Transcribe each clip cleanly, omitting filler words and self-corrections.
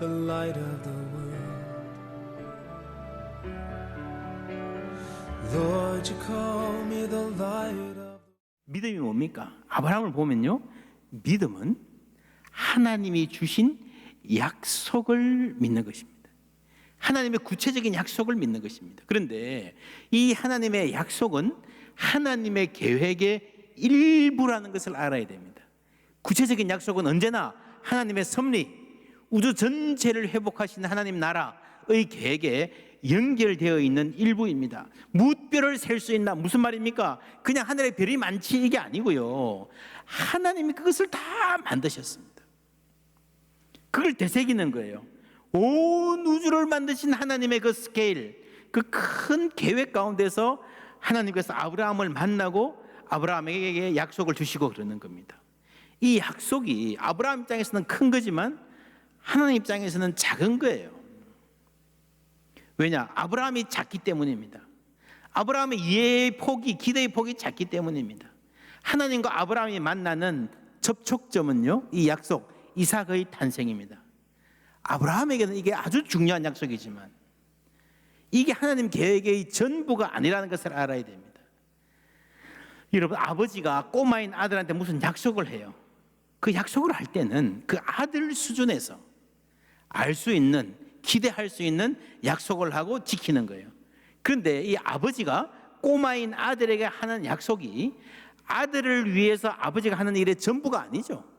the light of the world. Lord, you call me the light of. 믿음이 뭡니까? 아브라함을 보면요, 믿음은 하나님이 주신 약속을 믿는 것입니다. 하나님의 구체적인 약속을 믿는 것입니다. 그런데 이 하나님의 약속은 하나님의 계획의 일부라는 것을 알아야 됩니다. 구체적인 약속은 언제나 하나님의 섭리, 우주 전체를 회복하시는 하나님 나라의 계획에 연결되어 있는 일부입니다. 무별을 셀 수 있나? 무슨 말입니까? 그냥 하늘에 별이 많지 이게 아니고요, 하나님이 그것을 다 만드셨습니다. 그걸 되새기는 거예요. 온 우주를 만드신 하나님의 그 스케일, 그 큰 계획 가운데서 하나님께서 아브라함을 만나고 아브라함에게 약속을 주시고 그러는 겁니다. 이 약속이 아브라함 입장에서는 큰 거지만 하나님 입장에서는 작은 거예요. 왜냐? 아브라함이 작기 때문입니다. 아브라함의 이해의 폭이, 기대의 폭이 작기 때문입니다. 하나님과 아브라함이 만나는 접촉점은요, 이 약속, 이삭의 탄생입니다. 아브라함에게는 이게 아주 중요한 약속이지만 이게 하나님 계획의 전부가 아니라는 것을 알아야 됩니다. 여러분, 아버지가 꼬마인 아들한테 무슨 약속을 해요. 그 약속을 할 때는 그 아들 수준에서 알 수 있는, 기대할 수 있는 약속을 하고 지키는 거예요. 그런데 이 아버지가 꼬마인 아들에게 하는 약속이 아들을 위해서 아버지가 하는 일의 전부가 아니죠.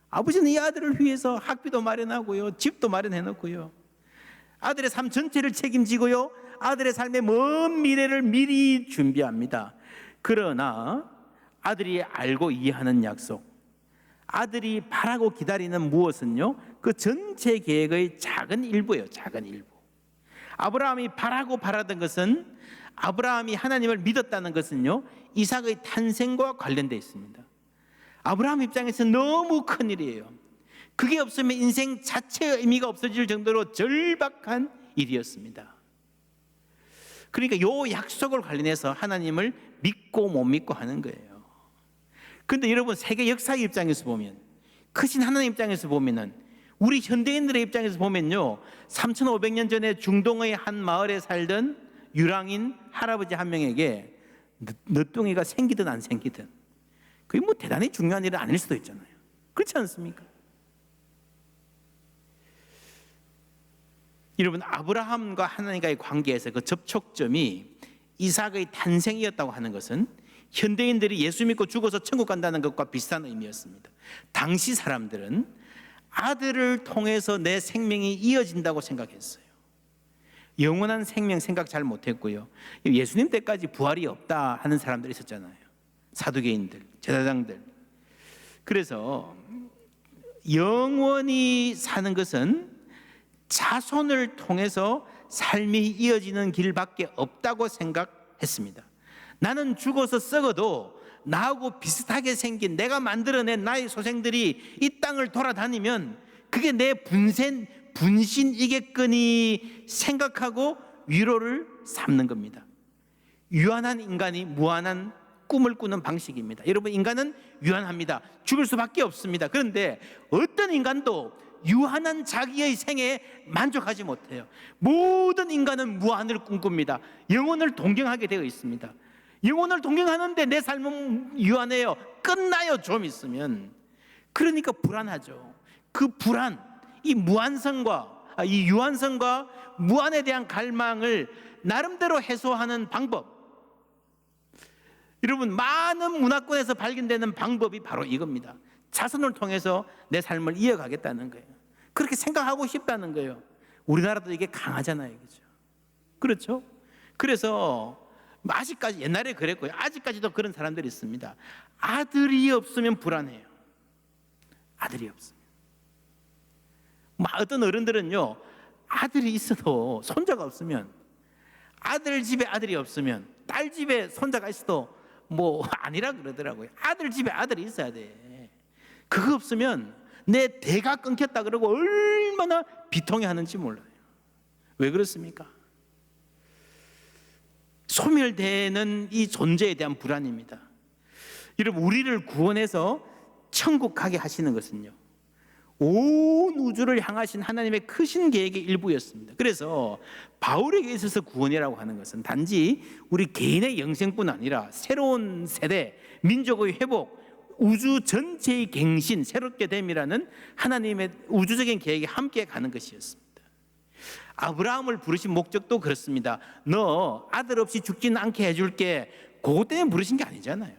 아버지는 이 아들을 위해서 학비도 마련하고요, 집도 마련해 놓고요, 아들의 삶 전체를 책임지고요, 아들의 삶의 먼 미래를 미리 준비합니다. 그러나 아들이 알고 이해하는 약속, 아들이 바라고 기다리는 무엇은요, 그 전체 계획의 작은 일부예요. 작은 일부. 아브라함이 바라던 것은, 아브라함이 하나님을 믿었다는 것은요, 이삭의 탄생과 관련되어 있습니다. 아브라함 입장에서는 너무 큰 일이에요. 그게 없으면 인생 자체의 의미가 없어질 정도로 절박한 일이었습니다. 그러니까 이 약속을 관련해서 하나님을 믿고 못 믿고 하는 거예요. 그런데 여러분, 세계 역사의 입장에서 보면, 크신 하나님 입장에서 보면은, 우리 현대인들의 입장에서 보면요, 3500년 전에 중동의 한 마을에 살던 유랑인 할아버지 한 명에게 늦둥이가 생기든 안 생기든 그게 뭐 대단히 중요한 일은 아닐 수도 있잖아요. 그렇지 않습니까? 여러분, 아브라함과 하나님과의 관계에서 그 접촉점이 이삭의 탄생이었다고 하는 것은 현대인들이 예수 믿고 죽어서 천국 간다는 것과 비슷한 의미였습니다. 당시 사람들은 아들을 통해서 내 생명이 이어진다고 생각했어요. 영원한 생명 생각 잘 못했고요, 예수님 때까지 부활이 없다 하는 사람들이 있었잖아요. 사두개인들, 제사장들. 그래서 영원히 사는 것은 자손을 통해서 삶이 이어지는 길밖에 없다고 생각했습니다. 나는 죽어서 썩어도 나하고 비슷하게 생긴, 내가 만들어낸 나의 소생들이 이 땅을 돌아다니면 그게 내 분신이겠거니 생각하고 위로를 삼는 겁니다. 유한한 인간이 무한한 꿈을 꾸는 방식입니다. 여러분, 인간은 유한합니다. 죽을 수밖에 없습니다. 그런데 어떤 인간도 유한한 자기의 생에 만족하지 못해요. 모든 인간은 무한을 꿈꿉니다. 영혼을 동경하게 되어 있습니다. 영혼을 동경하는데 내 삶은 유한해요. 끝나요, 좀 있으면. 그러니까 불안하죠. 그 불안, 이 이 유한성과 무한에 대한 갈망을 나름대로 해소하는 방법, 여러분, 많은 문화권에서 발견되는 방법이 바로 이겁니다. 자손을 통해서 내 삶을 이어가겠다는 거예요. 그렇게 생각하고 싶다는 거예요. 우리나라도 이게 강하잖아요, 그렇죠? 그렇죠? 그래서 아직까지, 옛날에 그랬고요, 아직까지도 그런 사람들이 있습니다. 아들이 없으면 불안해요. 아들이 없으면. 어떤 어른들은요, 아들이 있어도 손자가 없으면, 아들 집에 아들이 없으면, 딸 집에 손자가 있어도 뭐 아니라 그러더라고요. 아들 집에 아들이 있어야 돼. 그거 없으면 내 대가 끊겼다 그러고 얼마나 비통해하는지 몰라요. 왜 그렇습니까? 소멸되는 이 존재에 대한 불안입니다. 여러분, 우리를 구원해서 천국 가게 하시는 것은요, 온 우주를 향하신 하나님의 크신 계획의 일부였습니다. 그래서 바울에게 있어서 구원이라고 하는 것은 단지 우리 개인의 영생뿐 아니라 새로운 세대, 민족의 회복, 우주 전체의 갱신, 새롭게 됨이라는 하나님의 우주적인 계획에 함께 가는 것이었습니다. 아브라함을 부르신 목적도 그렇습니다. 너 아들 없이 죽지는 않게 해줄게. 그것 때문에 부르신 게 아니잖아요.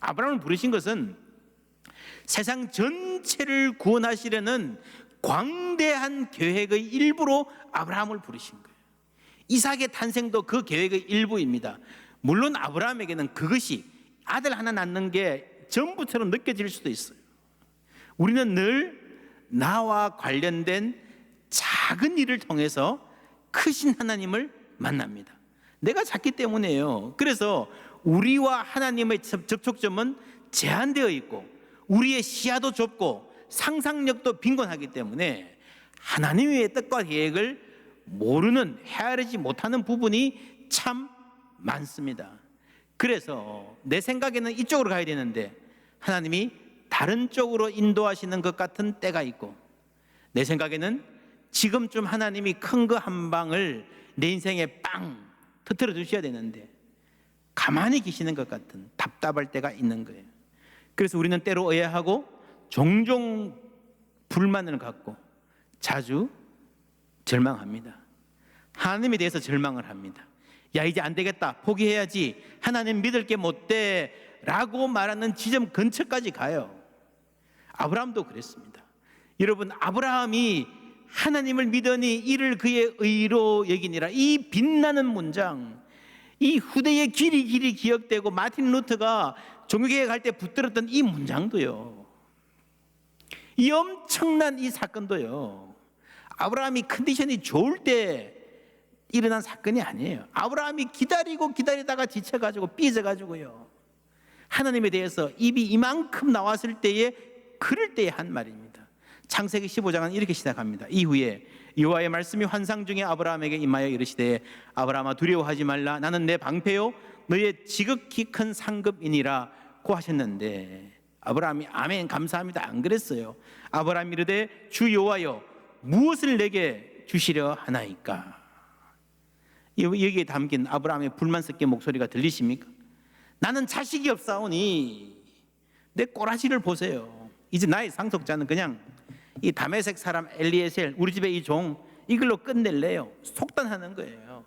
아브라함을 부르신 것은 세상 전체를 구원하시려는 광대한 계획의 일부로 아브라함을 부르신 거예요. 이삭의 탄생도 그 계획의 일부입니다. 물론 아브라함에게는 그것이 아들 하나 낳는 게 전부처럼 느껴질 수도 있어요. 우리는 늘 나와 관련된 작은 일을 통해서 크신 하나님을 만납니다. 내가 작기 때문에요. 그래서 우리와 하나님의 접촉점은 제한되어 있고 우리의 시야도 좁고 상상력도 빈곤하기 때문에 하나님의 뜻과 계획을 모르는, 헤아리지 못하는 부분이 참 많습니다. 그래서 내 생각에는 이쪽으로 가야 되는데 하나님이 다른 쪽으로 인도하시는 것 같은 때가 있고, 내 생각에는 지금쯤 하나님이 큰 거 한 방을 내 인생에 빵 터뜨려 주셔야 되는데 가만히 계시는 것 같은 답답할 때가 있는 거예요. 그래서 우리는 때로 의아하고 종종 불만을 갖고 자주 절망합니다. 하나님에 대해서 절망을 합니다. 야, 이제 안 되겠다, 포기해야지, 하나님 믿을 게 못 돼 라고 말하는 지점 근처까지 가요. 아브라함도 그랬습니다. 여러분, 아브라함이 하나님을 믿으니 이를 그의 의로 여기니라, 이 빛나는 문장, 이 후대의 길이 기억되고 마틴 루터가 종교개혁할 때 붙들었던 이 문장도요, 이 엄청난 이 사건도요, 아브라함이 컨디션이 좋을 때 일어난 사건이 아니에요. 아브라함이 기다리다가 지쳐가지고 삐져가지고요, 하나님에 대해서 입이 이만큼 나왔을 때에, 그럴 때에 한 말입니다. 창세기 15장은 이렇게 시작합니다. 이후에 여호와의 말씀이 환상 중에 아브라함에게 임하여 이르시되, 아브라함아 두려워하지 말라, 나는 내 방패요 너의 지극히 큰 상급이니라 고 하셨는데, 아브라함이 아멘 감사합니다 안 그랬어요. 아브라함이 이르되 주 여호와여 무엇을 내게 주시려 하나이까. 여기에 담긴 아브라함의 불만 섞인 목소리가 들리십니까? 나는 자식이 없사오니 내 꼬라지를 보세요. 이제 나의 상속자는 그냥 이 다메섹 사람 엘리에셀, 우리 집의 이 종, 이걸로 끝낼래요. 속단하는 거예요.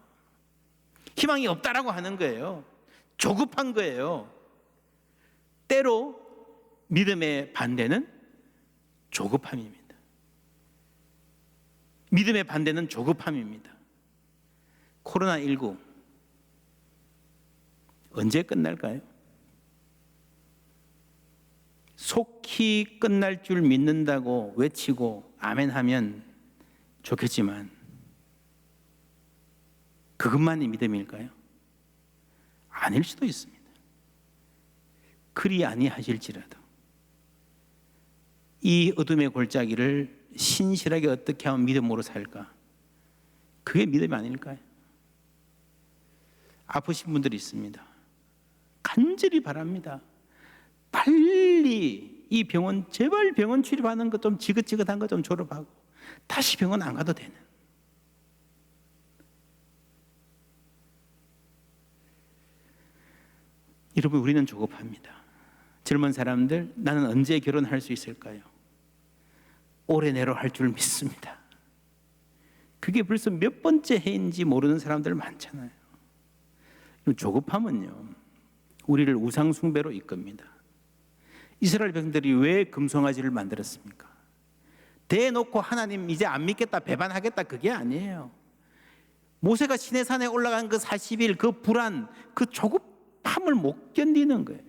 희망이 없다라고 하는 거예요. 조급한 거예요. 때로 믿음의 반대는 조급함입니다. 믿음의 반대는 조급함입니다. 코로나19 언제 끝날까요? 속히 끝날 줄 믿는다고 외치고 아멘하면 좋겠지만 그것만이 믿음일까요? 아닐 수도 있습니다. 그리 아니하실지라도 이 어둠의 골짜기를 신실하게 어떻게 하면 믿음으로 살까? 그게 믿음이 아닐까요? 아프신 분들이 있습니다. 간절히 바랍니다. 빨리 이 병원, 제발 병원 출입하는 거 좀 지긋지긋한 거 좀 졸업하고 다시 병원 안 가도 되는. 여러분, 우리는 조급합니다. 젊은 사람들, 나는 언제 결혼할 수 있을까요? 올해 내로 할 줄 믿습니다. 그게 벌써 몇 번째 해인지 모르는 사람들 많잖아요. 조급함은요, 우리를 우상 숭배로 이끕니다. 이스라엘 백성들이 왜 금송아지를 만들었습니까? 대놓고 하나님 이제 안 믿겠다, 배반하겠다, 그게 아니에요. 모세가 시내산에 올라간 그 40일 그 불안, 그 조급함을 못 견디는 거예요.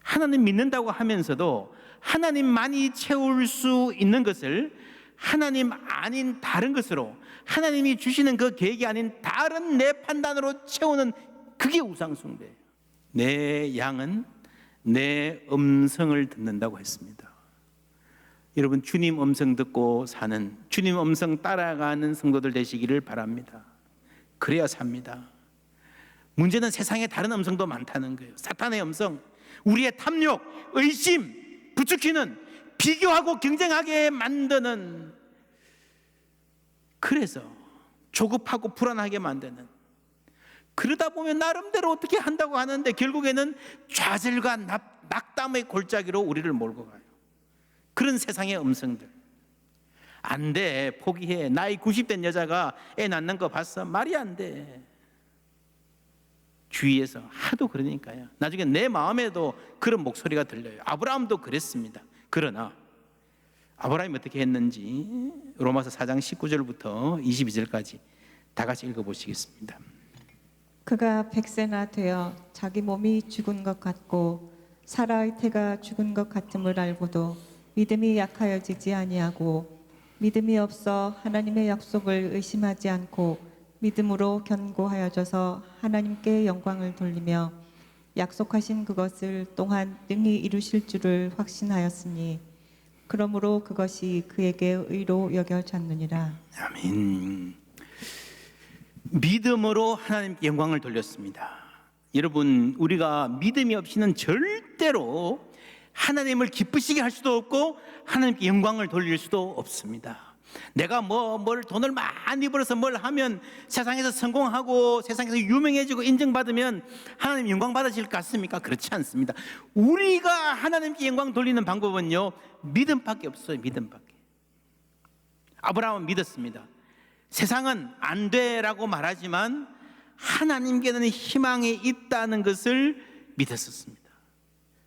하나님 믿는다고 하면서도 하나님만이 채울 수 있는 것을 하나님 아닌 다른 것으로, 하나님이 주시는 그 계획이 아닌 다른 내 판단으로 채우는, 그게 우상숭배예요. 내 양은 내 음성을 듣는다고 했습니다. 여러분, 주님 음성 듣고 사는, 주님 음성 따라가는 성도들 되시기를 바랍니다. 그래야 삽니다. 문제는 세상에 다른 음성도 많다는 거예요. 사탄의 음성, 우리의 탐욕, 의심, 부추기는 비교하고 경쟁하게 만드는, 그래서 조급하고 불안하게 만드는, 그러다 보면 나름대로 어떻게 한다고 하는데 결국에는 좌절과 낙담의 골짜기로 우리를 몰고 가요. 그런 세상의 음성들. 안 돼, 포기해. 나이 90 된 여자가 애 낳는 거 봤어? 말이 안 돼. 주위에서 하도 그러니까요. 나중에 내 마음에도 그런 목소리가 들려요. 아브라함도 그랬습니다. 그러나 아브라함이 어떻게 했는지 로마서 4장 19절부터 22절까지 다 같이 읽어보시겠습니다. 그가 100세나 되어 자기 몸이 죽은 것 같고 사라의 태가 죽은 것 같음을 알고도 믿음이 약하여지지 아니하고 믿음이 없어 하나님의 약속을 의심하지 않고 믿음으로 견고하여져서 하나님께 영광을 돌리며 약속하신 그것을 또한 능히 이루실 줄을 확신하였으니 그러므로 그것이 그에게 의로 여겨졌느니라. 아멘. 믿음으로 하나님께 영광을 돌렸습니다. 여러분, 우리가 믿음이 없이는 절대로 하나님을 기쁘시게 할 수도 없고 하나님께 영광을 돌릴 수도 없습니다. 내가 뭘 돈을 많이 벌어서 뭘 하면 세상에서 성공하고 세상에서 유명해지고 인정받으면 하나님 영광 받으실 것 같습니까? 그렇지 않습니다. 우리가 하나님께 영광 돌리는 방법은요, 믿음밖에 없어요. 믿음밖에. 아브라함은 믿었습니다. 세상은 안 돼라고 말하지만 하나님께는 희망이 있다는 것을 믿었었습니다.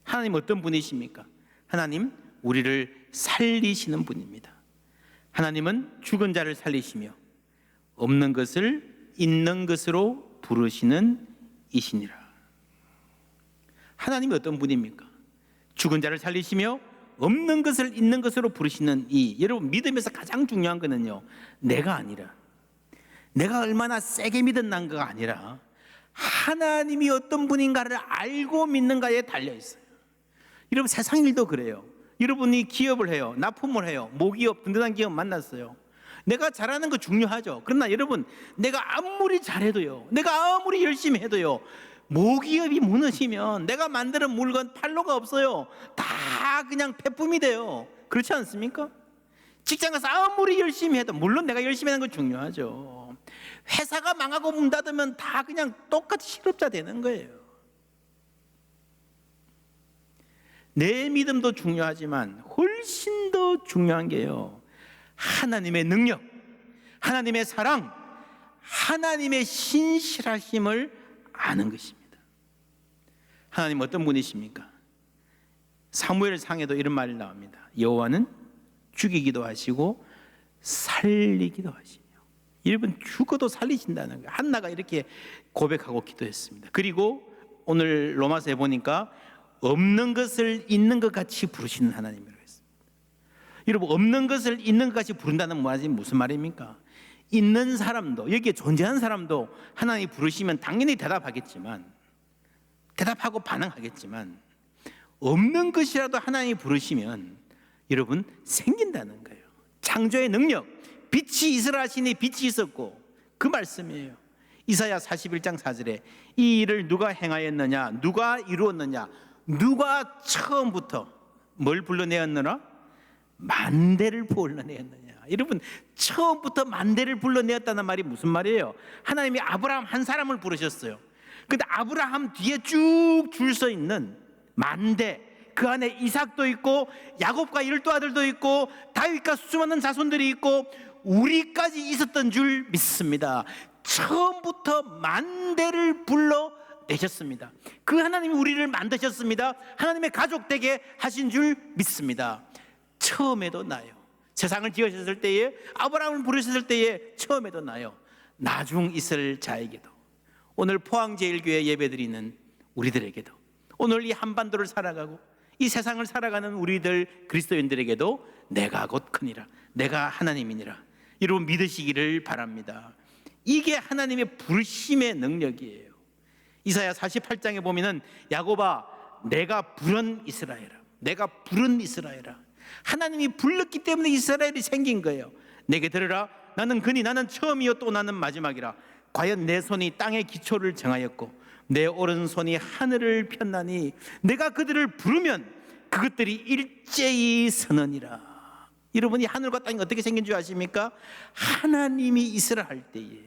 하나님 어떤 분이십니까? 하나님 우리를 살리시는 분입니다. 하나님은 죽은 자를 살리시며 없는 것을 있는 것으로 부르시는 이시니라. 하나님이 어떤 분입니까? 죽은 자를 살리시며 없는 것을 있는 것으로 부르시는 이. 여러분, 믿음에서 가장 중요한 거는요, 내가 아니라, 내가 얼마나 세게 믿었는가가 아니라 하나님이 어떤 분인가를 알고 믿는가에 달려 있어요. 여러분, 세상 일도 그래요. 여러분이 기업을 해요. 납품을 해요. 모기업, 든든한 기업 만났어요. 내가 잘하는 거 중요하죠. 그러나 여러분, 내가 아무리 잘해도요, 내가 아무리 열심히 해도요, 모기업이 무너지면 내가 만드는 물건 팔로가 없어요. 다 그냥 폐품이 돼요. 그렇지 않습니까? 직장 가서 아무리 열심히 해도, 물론 내가 열심히 하는 건 중요하죠. 회사가 망하고 문 닫으면 다 그냥 똑같이 실업자 되는 거예요. 내 믿음도 중요하지만 훨씬 더 중요한 게요, 하나님의 능력, 하나님의 사랑, 하나님의 신실하심을 아는 것입니다. 하나님 어떤 분이십니까? 사무엘상에도 이런 말이 나옵니다. 여호와는 죽이기도 하시고 살리기도 하시며. 여러분, 죽어도 살리신다는 거예요. 한나가 이렇게 고백하고 기도했습니다. 그리고 오늘 로마서에 보니까 없는 것을 있는 것 같이 부르시는 하나님이라고 했습니다. 여러분, 없는 것을 있는 것 같이 부른다는 말이 무슨 말입니까? 있는 사람도, 여기에 존재하는 사람도 하나님이 부르시면 당연히 대답하겠지만, 대답하고 반응하겠지만, 없는 것이라도 하나님이 부르시면 여러분 생긴다는 거예요. 창조의 능력, 빛이 있으라 하시니 빛이 있었고, 그 말씀이에요. 이사야 41장 4절에 이 일을 누가 행하였느냐, 누가 이루었느냐, 누가 처음부터 뭘 불러내었느냐? 만대를 불러내었느냐. 여러분, 처음부터 만대를 불러내었다는 말이 무슨 말이에요? 하나님이 아브라함 한 사람을 부르셨어요. 근데 아브라함 뒤에 쭉 줄 서 있는 만대, 그 안에 이삭도 있고 야곱과 12아들도 있고 다윗과 수많은 자손들이 있고 우리까지 있었던 줄 믿습니다. 처음부터 만대를 불러내셨습니다. 그 하나님이 우리를 만드셨습니다. 하나님의 가족 되게 하신 줄 믿습니다. 처음에도 나요. 세상을 지으셨을 때에, 아브라함을 부르셨을 때에 처음에도 나요. 나중 있을 자에게도, 오늘 포항제일교회 예배드리는 우리들에게도, 오늘 이 한반도를 살아가고 이 세상을 살아가는 우리들 그리스도인들에게도 내가 곧 크니라, 내가 하나님이니라, 여러분 믿으시기를 바랍니다. 이게 하나님의 부르심의 능력이에요. 이사야 48장에 보면은 야곱아 내가 부른 이스라엘아, 내가 부른 이스라엘아. 하나님이 불렀기 때문에 이스라엘이 생긴 거예요. 내게 들으라, 나는 그니 나는 처음이요 또 나는 마지막이라. 과연 내 손이 땅의 기초를 정하였고 내 오른손이 하늘을 폈나니 내가 그들을 부르면 그것들이 일제히 서느니라. 여러분이 하늘과 땅이 어떻게 생긴 줄 아십니까? 하나님이 있으라 할 때에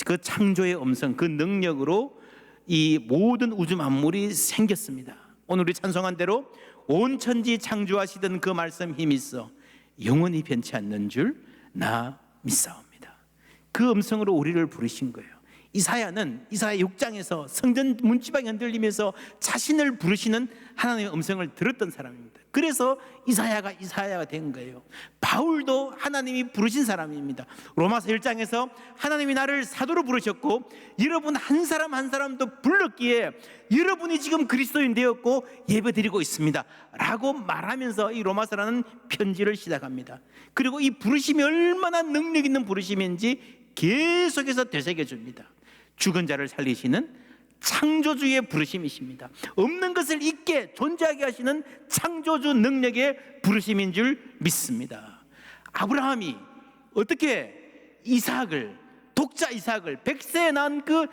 그 창조의 음성, 그 능력으로 이 모든 우주 만물이 생겼습니다. 오늘 우리 찬송한 대로 온 천지 창조하시던 그 말씀 힘이 있어 영원히 변치 않는 줄 나 믿사옵니다. 그 음성으로 우리를 부르신 거예요. 이사야는 이사야 6장에서 성전 문지방이 흔들리면서 자신을 부르시는 하나님의 음성을 들었던 사람입니다. 그래서 이사야가 된 거예요. 바울도 하나님이 부르신 사람입니다. 로마서 1장에서 하나님이 나를 사도로 부르셨고 여러분 한 사람 한 사람도 불렀기에 여러분이 지금 그리스도인 되었고 예배드리고 있습니다 라고 말하면서 이 로마서라는 편지를 시작합니다. 그리고 이 부르심이 얼마나 능력 있는 부르심인지 계속해서 되새겨줍니다. 죽은 자를 살리시는 창조주의 부르심이십니다. 없는 것을 있게 존재하게 하시는 창조주 능력의 부르심인 줄 믿습니다. 아브라함이 어떻게 독자 이삭을 100세에 낳은 그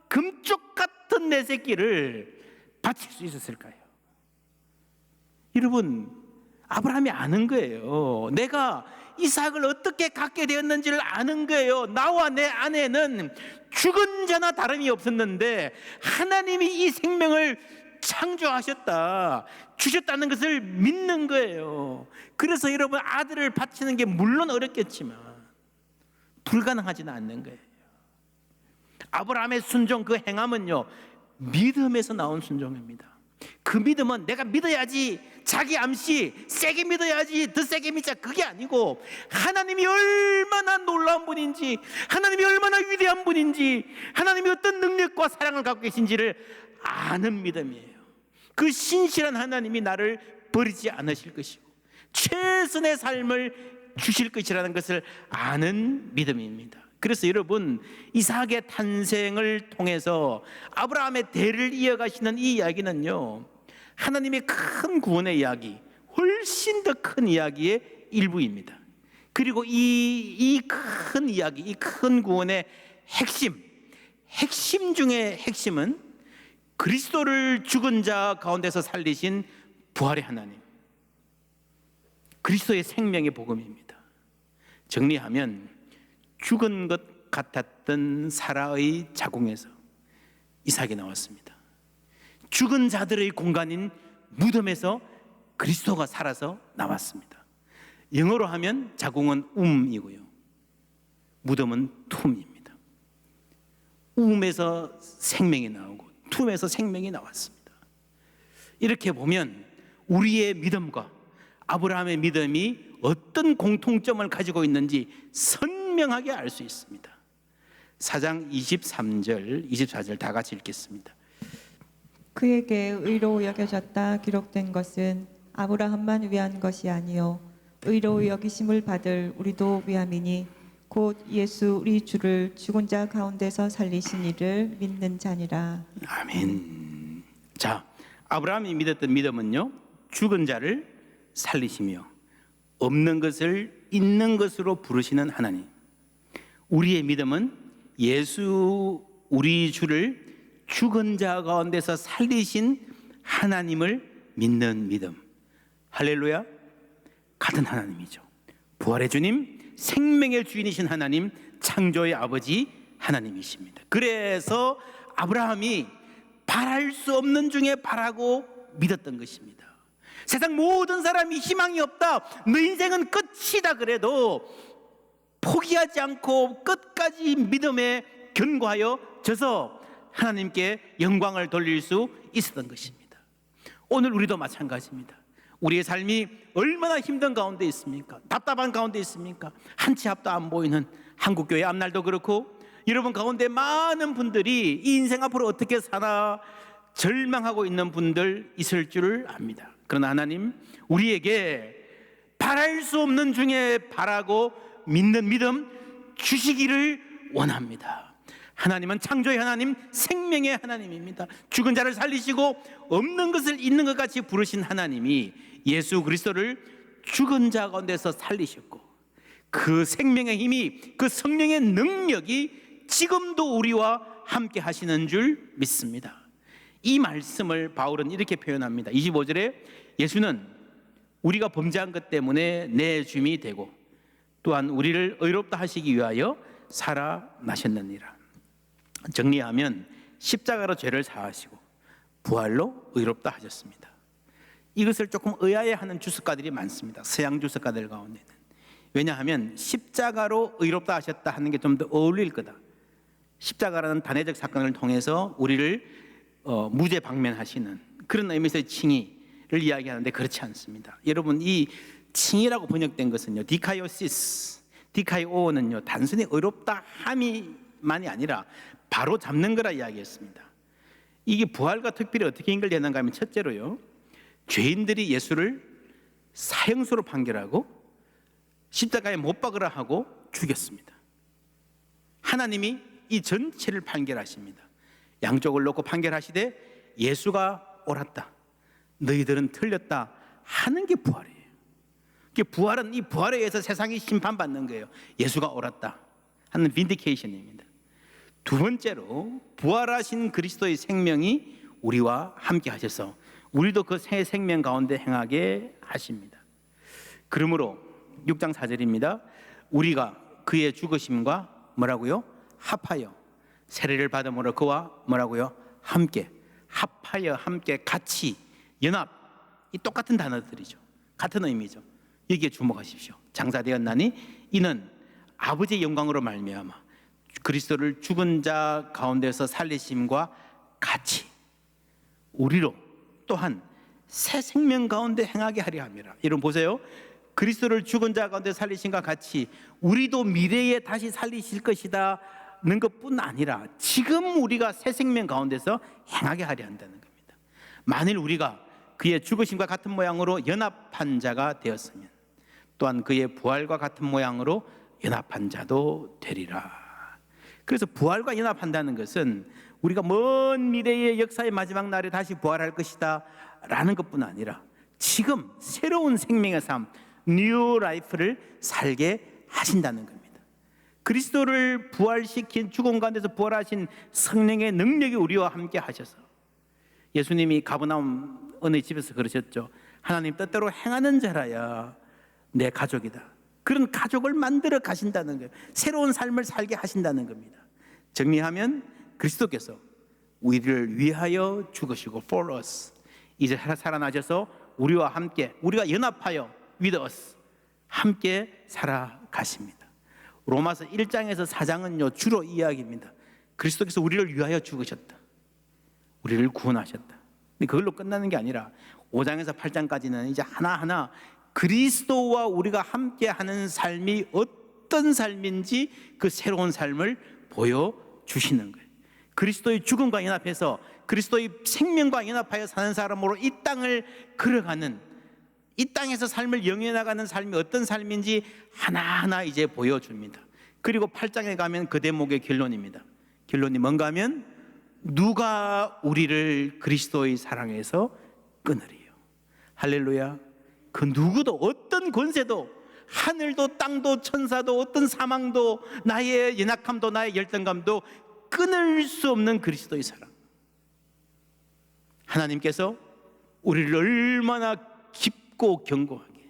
금쪽 같은 내 새끼를 바칠 수 있었을까요? 여러분, 아브라함이 아는 거예요. 내가 이삭을 어떻게 갖게 되었는지를 아는 거예요. 나와 내 아내는 죽은 자나 다름이 없었는데 하나님이 이 생명을 창조하셨다, 주셨다는 것을 믿는 거예요. 그래서 여러분 아들을 바치는 게 물론 어렵겠지만 불가능하지는 않는 거예요. 아브라함의 순종, 그 행함은요 믿음에서 나온 순종입니다. 그 믿음은 내가 믿어야지, 자기 암시 세게 믿어야지, 더 세게 믿자, 그게 아니고 하나님이 얼마나 놀라운 분인지, 하나님이 얼마나 위대한 분인지, 하나님이 어떤 능력과 사랑을 갖고 계신지를 아는 믿음이에요. 그 신실한 하나님이 나를 버리지 않으실 것이고 최선의 삶을 주실 것이라는 것을 아는 믿음입니다. 그래서 여러분, 이삭의 탄생을 통해서 아브라함의 대를 이어가시는 이 이야기는요 하나님의 큰 구원의 이야기, 훨씬 더 큰 이야기의 일부입니다. 그리고 이 큰 이야기, 이 큰 구원의 핵심 중에 핵심은 그리스도를 죽은 자 가운데서 살리신 부활의 하나님, 그리스도의 생명의 복음입니다. 정리하면 죽은 것 같았던 사라의 자궁에서 이삭이 나왔습니다. 죽은 자들의 공간인 무덤에서 그리스도가 살아서 나왔습니다. 영어로 하면 자궁은 움이고요, 무덤은 툼입니다. 움에서 생명이 나오고 툼에서 생명이 나왔습니다. 이렇게 보면 우리의 믿음과 아브라함의 믿음이 어떤 공통점을 가지고 있는지 선명하게 알 수 있습니다. 4장 23절, 24절 다 같이 읽겠습니다. 그에게 의로 여겨졌다 기록된 것은 아브라함만 위한 것이 아니요 의로 여기심을 받을 우리도 위함이니 곧 예수 우리 주를 죽은 자 가운데서 살리신 이를 믿는 자니라. 아멘. 자, 아브라함이 믿었던 믿음은요 죽은 자를 살리시며 없는 것을 있는 것으로 부르시는 하나님. 우리의 믿음은 예수 우리 주를 죽은 자 가운데서 살리신 하나님을 믿는 믿음. 할렐루야. 같은 하나님이죠. 부활의 주님, 생명의 주인이신 하나님, 창조의 아버지 하나님이십니다. 그래서 아브라함이 바랄 수 없는 중에 바라고 믿었던 것입니다. 세상 모든 사람이 희망이 없다, 너 인생은 끝이다 그래도 포기하지 않고 끝까지 믿음에 견고하여 져서 하나님께 영광을 돌릴 수 있었던 것입니다. 오늘 우리도 마찬가지입니다. 우리의 삶이 얼마나 힘든 가운데 있습니까? 답답한 가운데 있습니까? 한 치 앞도 안 보이는 한국교회 앞날도 그렇고 여러분 가운데 많은 분들이 이 인생 앞으로 어떻게 사나 절망하고 있는 분들 있을 줄을 압니다. 그러나 하나님 우리에게 바랄 수 없는 중에 바라고 믿는 믿음 주시기를 원합니다. 하나님은 창조의 하나님, 생명의 하나님입니다. 죽은 자를 살리시고 없는 것을 있는 것 같이 부르신 하나님이 예수 그리스도를 죽은 자 가운데서 살리셨고 그 생명의 힘이, 그 성령의 능력이 지금도 우리와 함께 하시는 줄 믿습니다. 이 말씀을 바울은 이렇게 표현합니다. 25절에 예수는 우리가 범죄한 것 때문에 내 주임이 되고 또한 우리를 의롭다 하시기 위하여 살아나셨느니라. 정리하면 십자가로 죄를 사하시고 부활로 의롭다 하셨습니다. 이것을 조금 의아해하는 주석가들이 많습니다. 서양 주석가들 가운데는. 왜냐하면 십자가로 의롭다 하셨다 하는 게 좀 더 어울릴 거다. 십자가라는 단회적 사건을 통해서 우리를 무죄 방면하시는 그런 의미에서의 칭의를 이야기하는데 그렇지 않습니다. 여러분, 이 칭의라고 번역된 것은요, 디카이오시스, 디카이오는요 단순히 의롭다 함이만이 아니라 바로 잡는 거라 이야기했습니다. 이게 부활과 특별히 어떻게 연결되는가 하면 첫째로요, 죄인들이 예수를 사형수로 판결하고 십자가에 못 박으라 하고 죽였습니다. 하나님이 이 전체를 판결하십니다. 양쪽을 놓고 판결하시되 예수가 옳았다, 너희들은 틀렸다 하는 게 부활이에요. 부활은 이 부활에 의해서 세상이 심판받는 거예요. 예수가 옳았다 하는 빈디케이션입니다. 두 번째로 부활하신 그리스도의 생명이 우리와 함께 하셔서 우리도 그 새 생명 가운데 행하게 하십니다. 그러므로 6장 4절입니다. 우리가 그의 죽으심과 뭐라고요? 합하여 세례를 받음으로 그와 뭐라고요? 함께, 합하여, 함께, 같이, 연합, 이 똑같은 단어들이죠. 같은 의미죠. 여기에 주목하십시오. 장사되었나니 이는 아버지의 영광으로 말미암아 그리스도를 죽은 자 가운데서 살리심과 같이 우리로 또한 새 생명 가운데 행하게 하려 함이라. 여러분 보세요. 그리스도를 죽은 자 가운데 살리심과 같이 우리도 미래에 다시 살리실 것이다 는 것뿐 아니라 지금 우리가 새 생명 가운데서 행하게 하려 한다는 겁니다. 만일 우리가 그의 죽으심과 같은 모양으로 연합한 자가 되었으면 또한 그의 부활과 같은 모양으로 연합한 자도 되리라. 그래서 부활과 연합한다는 것은 우리가 먼 미래의 역사의 마지막 날에 다시 부활할 것이다 라는 것뿐 아니라 지금 새로운 생명의 삶, 뉴 라이프를 살게 하신다는 겁니다. 그리스도를 부활시킨, 죽은 가운데서 부활하신 성령의 능력이 우리와 함께 하셔서 예수님이 가버나움 어느 집에서 그러셨죠. 하나님 뜻대로 행하는 자라야 내 가족이다. 그런 가족을 만들어 가신다는 거예요. 새로운 삶을 살게 하신다는 겁니다. 정리하면 그리스도께서 우리를 위하여 죽으시고 for us, 이제 살아나셔서 우리와 함께, 우리가 연합하여 with us 함께 살아가십니다. 로마서 1장에서 4장은요 주로 이야기입니다. 그리스도께서 우리를 위하여 죽으셨다, 우리를 구원하셨다. 근데 그걸로 끝나는 게 아니라 5장에서 8장까지는 이제 하나하나 그리스도와 우리가 함께하는 삶이 어떤 삶인지 그 새로운 삶을 보여주시는 거예요. 그리스도의 죽음과 연합해서 그리스도의 생명과 연합하여 사는 사람으로 이 땅을 걸어가는, 이 땅에서 삶을 영위해나가는 삶이 어떤 삶인지 하나하나 이제 보여줍니다. 그리고 8장에 가면 그 대목의 결론입니다. 결론이 뭔가 하면 누가 우리를 그리스도의 사랑에서 끊으리요. 할렐루야. 그 누구도, 어떤 권세도, 하늘도 땅도 천사도 어떤 사망도 나의 연약함도 나의 열등감도 끊을 수 없는 그리스도의 사랑. 하나님께서 우리를 얼마나 깊고 견고하게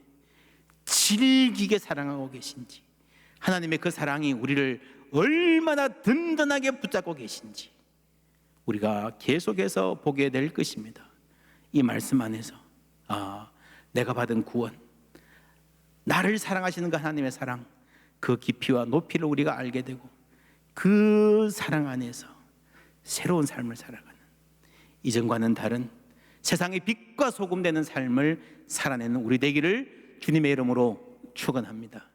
질기게 사랑하고 계신지, 하나님의 그 사랑이 우리를 얼마나 든든하게 붙잡고 계신지 우리가 계속해서 보게 될 것입니다. 이 말씀 안에서 내가 받은 구원, 나를 사랑하시는 그 하나님의 사랑, 그 깊이와 높이를 우리가 알게 되고 그 사랑 안에서 새로운 삶을 살아가는, 이전과는 다른 세상의 빛과 소금 되는 삶을 살아내는 우리 되기를 주님의 이름으로 축원합니다.